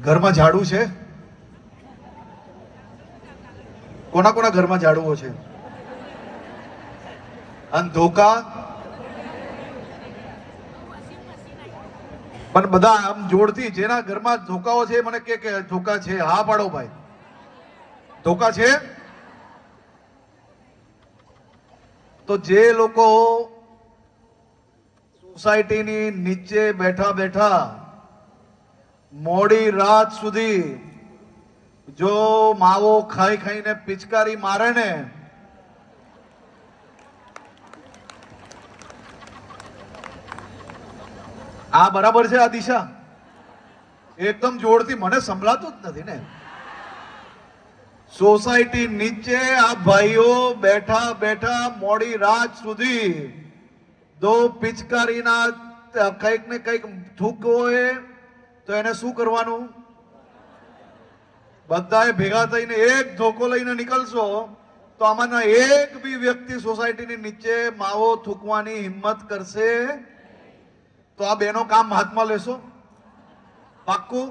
ઘરમાં ઝાડુ છે? કોના કોના ઘરમાં ઝાડુઓ છે? અને ધોકા? પણ બધા આમ જોડથી જેના ઘરમાં ધોકાઓ છે મને કે ધોકા છે? હા પાડો ભાઈ. ધોકા છે? તો જે લોકો સોસાયટીની નીચે બેઠા બેઠા મોડી રાત સુધી જો માવો ખાઈ ખાઈને પિચકારી મારે ને, આ બરાબર છે? આ દિશા એકદમ જોરથી મને સંભળાતું જ નથી ને. સોસાયટી નીચે આ ભાઈઓ બેઠા બેઠા મોડી રાત સુધી દો પિચકારીના કંઈક ને કંઈક થૂક હોય તો એને શું કરવાનું? બધાએ ભેગા થઈને એક ધોકો લઈને નીકળશો તો આમાંના એક બી વ્યક્તિ સોસાયટીની નીચે માવો થૂકવાની હિંમત કરશે? તો આ બેનો કામ હાથમાં લેશો? પાક્કું?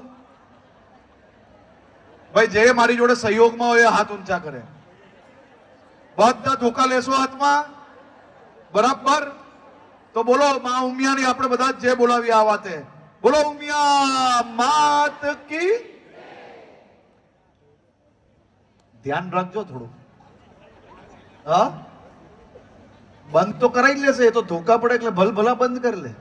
ભાઈ જે મારી જોડે સહયોગમાં હોય હાથ ઊંચા કરે. બધા ધોકા લેશો હાથમાં? બરાબર. તો બોલો મા ઉમિયાની આપણે બધા જે બોલાવી આ વાતે બોલો, ઉમિયા માત કી. ધ્યાન રાખજો થોડું. હા, બંધ તો કરાવી લેશે. એ તો ધોકા પડે એટલે ભલભલા બંધ કરી લે.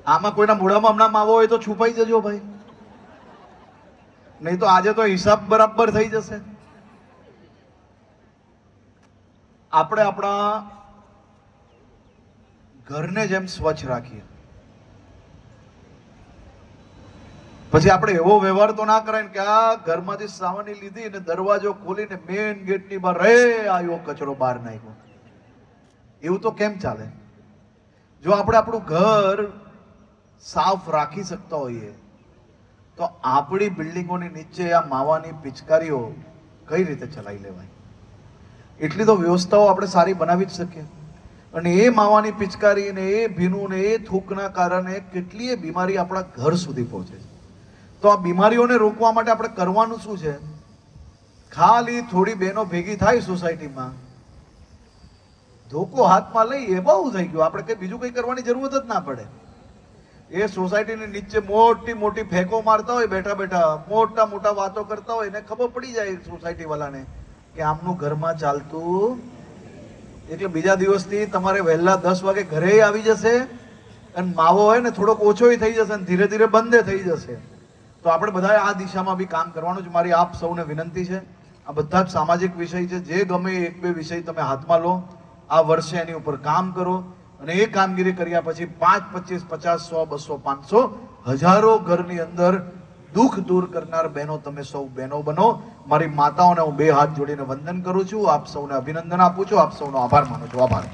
આમાં કોઈના મોઢામાં હમણાં માવો હોય તો છુપાઈ જજો ભાઈ, નહીં તો આજે તો હિસાબ બરાબર થઈ જશે. આપણે આપણા ઘરને જેમ સ્વચ્છ રાખીએ, પછી આપણે એવો વ્યવહાર તો ના કરાય કે આ ઘરમાંથી સાવની લીધી ને દરવાજો ખોલીને મેઇન ગેટની બહાર રે આવ્યો કચરો બહાર નાખ્યો. એવું તો કેમ ચાલે? જો આપણે આપણું ઘર સાફ રાખી શકતા હોઈએ તો આપણી બિલ્ડિંગોની નીચે આ માવાની પિચકારીઓ કઈ રીતે ચલાવી લેવાય? એટલી તો વ્યવસ્થાઓ આપણે સારી બનાવી જ શકીએ. અને એ માવાની પિચકારી ને એ ભીનું ને એ થૂકના કારણે કેટલીય બીમારી આપણા ઘર સુધી પહોંચે છે. તો આ બીમારીઓને રોકવા માટે આપણે કરવાનું શું છે? ખાલી થોડી બહેનો ભેગી થાય સોસાયટીમાં, ધોકો હાથમાં લઈએ, બહુ થઈ ગયું. આપણે કઈ બીજું કઈ કરવાની જરૂરત જ ના પડે. એ સોસાયટીની નીચે મોટી મોટી ફેંકો મારતા હોય, બેઠા બેઠા મોટા મોટા વાતો કરતા હોય, એને ખબર પડી જાય સોસાયટી વાળાને કે આમનું ઘરમાં ચાલતું. એટલે બીજા દિવસથી તમારે વહેલા 10 વાગે ઘરે આવી જશે અને માવો હોય ને થોડોક ઓછો થઈ જશે અને ધીરે ધીરે બંધ થઈ જશે. તો આપણે બધાએ આ દિશામાં બી કામ કરવાનું છે. મારી આપ સૌને વિનંતી છે, આ બધા જ સામાજિક વિષય છે, જે ગમે એક બે વિષય તમે હાથમાં લો, આ વર્ષે એની ઉપર કામ કરો. અને એ કામગીરી કર્યા પછી 5, 25, 50, 100, 200, 500 હજારો ઘરની અંદર દુઃખ દૂર કરનાર બહેનો તમે સૌ બહેનો બનો. મારી માતાઓને હું 2 હાથ જોડીને વંદન કરું છું. આપ સૌને અભિનંદન આપું છું. આપ સૌનો આભાર માનું છું. આભાર.